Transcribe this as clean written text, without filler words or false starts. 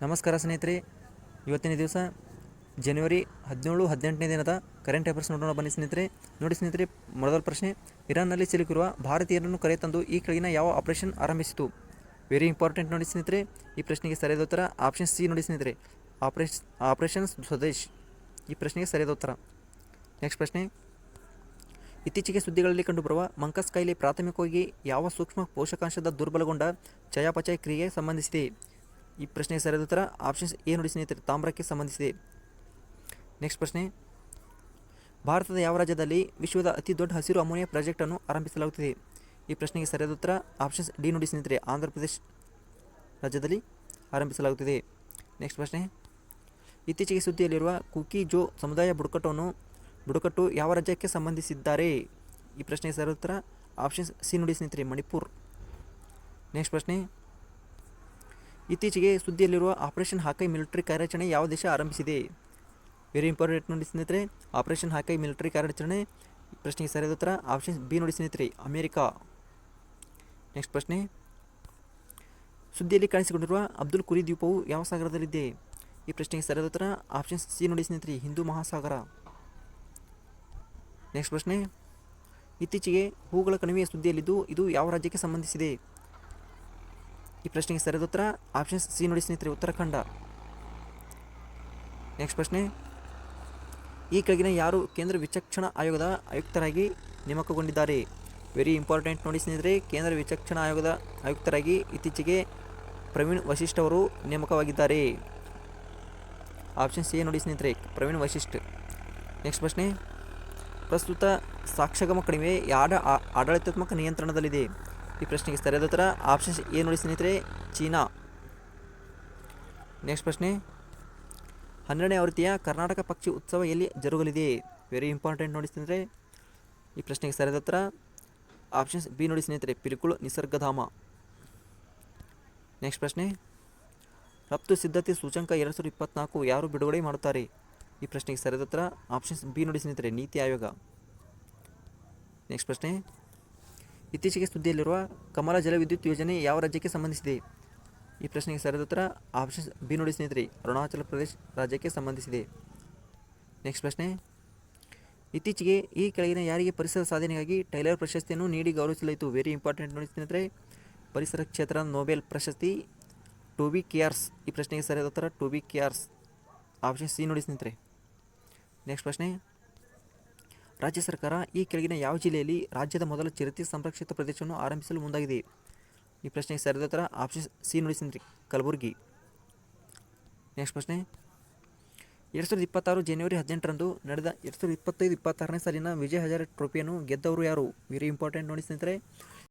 ನಮಸ್ಕಾರ ಸ್ನೇಹಿತರೆ, ಇವತ್ತಿನ ದಿವಸ ಜನವರಿ 17-18ನೇ ದಿನದ ಕರೆಂಟ್ ಅಫೇರ್ಸ್ ನೋಡೋಣ ಬನ್ನಿ ಸ್ನೇಹಿತರೆ. ನೋಡಿ ಸ್ನೇಹಿತರೆ, ಮೊದಲ ಪ್ರಶ್ನೆ, ಇರಾನ್ನಲ್ಲಿ ಸಿಲುಕಿರುವ ಭಾರತೀಯರನ್ನು ಕರೆತಂದು ಈ ಕೆಳಗಿನ ಯಾವ ಆಪರೇಷನ್ ಆರಂಭಿಸಿತು? ವೆರಿ ಇಂಪಾರ್ಟೆಂಟ್ ನೋಡಿ ಸ್ನೇಹಿತರೆ. ಈ ಪ್ರಶ್ನೆಗೆ ಸರಿಯಾದ ಉತ್ತರ ಆಪ್ಷನ್ ಸಿ ನೋಡಿ ಸ್ನೇಹಿತರೆ, ಆಪರೇಷನ್ ಸ್ವದೇಶ್. ಈ ಪ್ರಶ್ನೆಗೆ ಸರಿಯಾದ ಉತ್ತರ. ನೆಕ್ಸ್ಟ್ ಪ್ರಶ್ನೆ, ಇತ್ತೀಚೆಗೆ ಸುದ್ದಿಗಳಲ್ಲಿ ಕಂಡುಬರುವ ಮಂಕಸ್ ಕಾಯಿಲೆ ಪ್ರಾಥಮಿಕವಾಗಿ ಯಾವ ಸೂಕ್ಷ್ಮ ಪೋಷಕಾಂಶದ ದುರ್ಬಲಗೊಂಡ ಚಯಾಪಚಯ ಕ್ರಿಯೆಗೆ ಸಂಬಂಧಿಸಿದೆ? ಈ ಪ್ರಶ್ನೆಗೆ ಸರಿಯಾದ ಉತ್ತರ ಆಪ್ಷನ್ಸ್ ಎ ನೋಡಿ ಸ್ನೇಹಿತರೆ, ತಾಮ್ರಕ್ಕೆ ಸಂಬಂಧಿಸಿದೆ. ನೆಕ್ಸ್ಟ್ ಪ್ರಶ್ನೆ, ಭಾರತದ ಯಾವ ರಾಜ್ಯದಲ್ಲಿ ವಿಶ್ವದ ಅತಿ ದೊಡ್ಡ ಹಸಿರು ಅಮೋನಿಯಾ ಪ್ರಾಜೆಕ್ಟನ್ನು ಆರಂಭಿಸಲಾಗುತ್ತಿದೆ? ಈ ಪ್ರಶ್ನೆಗೆ ಸರಿಯಾದ ಉತ್ತರ ಆಪ್ಷನ್ಸ್ ಡಿ ನೋಡಿ ಸ್ನೇಹಿತರೆ, ಆಂಧ್ರ ಪ್ರದೇಶ ರಾಜ್ಯದಲ್ಲಿ ಆರಂಭಿಸಲಾಗುತ್ತಿದೆ. ನೆಕ್ಸ್ಟ್ ಪ್ರಶ್ನೆ, ಇತ್ತೀಚೆಗೆ ಸುದ್ದಿಯಲ್ಲಿರುವ ಕುಕಿ ಜೋ ಸಮುದಾಯ ಬುಡಕಟ್ಟು ಯಾವ ರಾಜ್ಯಕ್ಕೆ ಸಂಬಂಧಿಸಿದ್ದಾರೆ? ಈ ಪ್ರಶ್ನೆಗೆ ಸರಿಯಾದ ಉತ್ತರ ಆಪ್ಷನ್ಸ್ ಸಿ ನೋಡಿ ಸ್ನೇಹಿತರೆ, ಮಣಿಪುರ್. ನೆಕ್ಸ್ಟ್ ಪ್ರಶ್ನೆ, ಇತ್ತೀಚೆಗೆ ಸುದ್ದಿಯಲ್ಲಿರುವ ಆಪರೇಷನ್ ಹಾಕೈ ಮಿಲಿಟರಿ ಕಾರ್ಯಾಚರಣೆ ಯಾವ ದೇಶ ಆರಂಭಿಸಿದೆ? ವೆರಿ ಇಂಪಾರ್ಟೆಂಟ್ ನೋಡಿ ಸ್ನೇಹಿತರೆ, ಆಪರೇಷನ್ ಹಾಕೈ ಮಿಲಿಟರಿ ಕಾರ್ಯಾಚರಣೆ. ಪ್ರಶ್ನೆಗೆ ಸರಿಯಾದ ಉತ್ತರ ಆಪ್ಷನ್ ಬಿ ನೋಡಿ ಸ್ನೇಹಿತರೆ, ಅಮೆರಿಕಾ. ನೆಕ್ಸ್ಟ್ ಪ್ರಶ್ನೆ, ಸುದ್ದಿಯಲ್ಲಿ ಕಾಣಿಸಿಕೊಂಡಿರುವ ಅಬ್ದುಲ್ ಕುರಿ ದ್ವೀಪವು ಯಾವ ಸಾಗರದಲ್ಲಿದೆ? ಈ ಪ್ರಶ್ನೆಗೆ ಸರಿಯಾದ ಉತ್ತರ ಆಪ್ಷನ್ ಸಿ ನೋಡಿ ಸ್ನೇಹಿತರೆ, ಹಿಂದೂ ಮಹಾಸಾಗರ. ನೆಕ್ಸ್ಟ್ ಪ್ರಶ್ನೆ, ಇತ್ತೀಚೆಗೆ ಹೂಗಳ ಕಣಿವೆಯ ಸುದ್ದಿಯಲ್ಲಿದ್ದು ಇದು ಯಾವ ರಾಜ್ಯಕ್ಕೆ ಸಂಬಂಧಿಸಿದೆ? ಈ ಪ್ರಶ್ನೆಗೆ ಸರಿಯಾದ ಉತ್ತರ ಆಪ್ಷನ್ ಸಿ ನೋಡಿ ಸ್ನೇಹಿತರೆ, ಉತ್ತರಾಖಂಡ. ನೆಕ್ಸ್ಟ್ ಪ್ರಶ್ನೆ, ಈ ಕೆಳಗಿನ ಯಾರು ಕೇಂದ್ರ ವಿಚಕ್ಷಣಾ ಆಯೋಗದ ಆಯುಕ್ತರಾಗಿ ನೇಮಕಗೊಂಡಿದ್ದಾರೆ? ವೆರಿ ಇಂಪಾರ್ಟೆಂಟ್ ನೋಡಿ ಸ್ನೇಹಿತರೆ, ಕೇಂದ್ರ ವಿಚಕ್ಷಣಾ ಆಯೋಗದ ಆಯುಕ್ತರಾಗಿ ಇತ್ತೀಚೆಗೆ ಪ್ರವೀಣ್ ವಶಿಷ್ಠ ಅವರು ನೇಮಕವಾಗಿದ್ದಾರೆ. ಆಪ್ಷನ್ ಸಿ ನೋಡಿ ಸ್ನೇಹಿತರೆ, ಪ್ರವೀಣ್ ವಶಿಷ್ಠ್. ನೆಕ್ಸ್ಟ್ ಪ್ರಶ್ನೆ, ಪ್ರಸ್ತುತ ಸಾಕ್ಷ್ಯಗಮ ಕಣಿವೆ ಯಾರ ಆಡಳಿತಾತ್ಮಕ ನಿಯಂತ್ರಣದಲ್ಲಿದೆ? ಈ ಪ್ರಶ್ನೆಗೆ ಸರಿಯಾದ ಉತ್ತರ ಆಪ್ಷನ್ ಎ ನೋಡಿ ಸ್ನೇಹಿತರೆ, ಚೀನಾ. ನೆಕ್ಸ್ಟ್ ಪ್ರಶ್ನೆ, 12ನೇ ಆವೃತ್ತಿಯ ಕರ್ನಾಟಕ ಪಕ್ಷಿ ಉತ್ಸವ ಎಲ್ಲಿ ಜರುಗಲಿದೆ? ವೆರಿ ಇಂಪಾರ್ಟೆಂಟ್ ನೋಡಿ ಸ್ನೇಹಿತರೆ, ಈ ಪ್ರಶ್ನೆಗೆ ಸರಿಯಾದ ಉತ್ತರ ಆಪ್ಷನ್ಸ್ ಬಿ ನೋಡಿ ಸ್ನೇಹಿತರೆ, ಪಿಲಿಕುಳ ನಿಸರ್ಗಧಾಮ. ನೆಕ್ಸ್ಟ್ ಪ್ರಶ್ನೆ, ರಫ್ತು ಸಿದ್ಧತೆ ಸೂಚ್ಯಂಕ 2024 ಯಾರು ಬಿಡುಗಡೆ ಮಾಡುತ್ತಾರೆ? ಈ ಪ್ರಶ್ನೆಗೆ ಸರಿಯಾದ ಉತ್ತರ ಆಪ್ಷನ್ಸ್ ಬಿ ನೋಡಿ ಸ್ನೇಹಿತರೆ, ನೀತಿ ಆಯೋಗ. ನೆಕ್ಸ್ಟ್ ಪ್ರಶ್ನೆ, ಇತ್ತೀಚೆಗೆ ಸುದ್ದಿಯಲ್ಲಿರುವ ಕಮಲ ಜಲವಿದ್ಯುತ್ ಯೋಜನೆ ಯಾವ ರಾಜ್ಯಕ್ಕೆ ಸಂಬಂಧಿಸಿದೆ? ಈ ಪ್ರಶ್ನೆಗೆ ಸರಿಯಾದ ಉತ್ತರ ಆಪ್ಷನ್ಸ್ ಬಿ ನೋಡಿ ಸ್ನೇಹಿತರೆ, ಅರುಣಾಚಲ ಪ್ರದೇಶ ರಾಜ್ಯಕ್ಕೆ ಸಂಬಂಧಿಸಿದೆ. ನೆಕ್ಸ್ಟ್ ಪ್ರಶ್ನೆ, ಇತ್ತೀಚೆಗೆ ಈ ಕೆಳಗಿನ ಯಾರಿಗೆ ಪರಿಸರ ಸಾಧನೆಗಾಗಿ ಟೈಲರ್ ಪ್ರಶಸ್ತಿಯನ್ನು ನೀಡಿ ಗೌರವಿಸಲಾಯಿತು? ವೆರಿ ಇಂಪಾರ್ಟೆಂಟ್ ನೋಡಿ ಸ್ನೇಹಿತರೆ, ಪರಿಸರ ಕ್ಷೇತ್ರ ನೊಬೆಲ್ ಪ್ರಶಸ್ತಿ ಟೋಬಿ ಕೇರ್ಸ್. ಈ ಪ್ರಶ್ನೆಗೆ ಸರಿಯಾದ ಉತ್ತರ ಟೋಬಿ ಕೇರ್ಸ್, ಆಪ್ಷನ್ ಸಿ ನೋಡಿ ಸ್ನೇಹಿತರೆ. ನೆಕ್ಸ್ಟ್ ಪ್ರಶ್ನೆ, ರಾಜ್ಯ ಸರ್ಕಾರ ಈ ಕೆಳಗಿನ ಯಾವ ಜಿಲ್ಲೆಯಲ್ಲಿ ರಾಜ್ಯದ ಮೊದಲ ಚಿರತೆ ಸಂರಕ್ಷಿತ ಪ್ರದೇಶವನ್ನು ಆರಂಭಿಸಲು ಮುಂದಾಗಿದೆ? ಈ ಪ್ರಶ್ನೆಗೆ ಸರಿಯಾದ ಉತ್ತರ ಆಪ್ಷನ್ ಸಿ ನೋಡಿ ಸ್ನೇಹಿತರೆ, ಕಲಬುರಗಿ. ನೆಕ್ಸ್ಟ್ ಪ್ರಶ್ನೆ, 2026 ಜನವರಿ 18ರಂದು ನಡೆದ 2025-26ನೇ ಸಾಲಿನ ವಿಜಯ್ ಹಜಾರೆ ಟ್ರೋಫಿಯನ್ನು ಗೆದ್ದವರು ಯಾರು? ವೆರಿ ಇಂಪಾರ್ಟೆಂಟ್ ನೋಡಿ ಸ್ನೇಹಿತರೆ,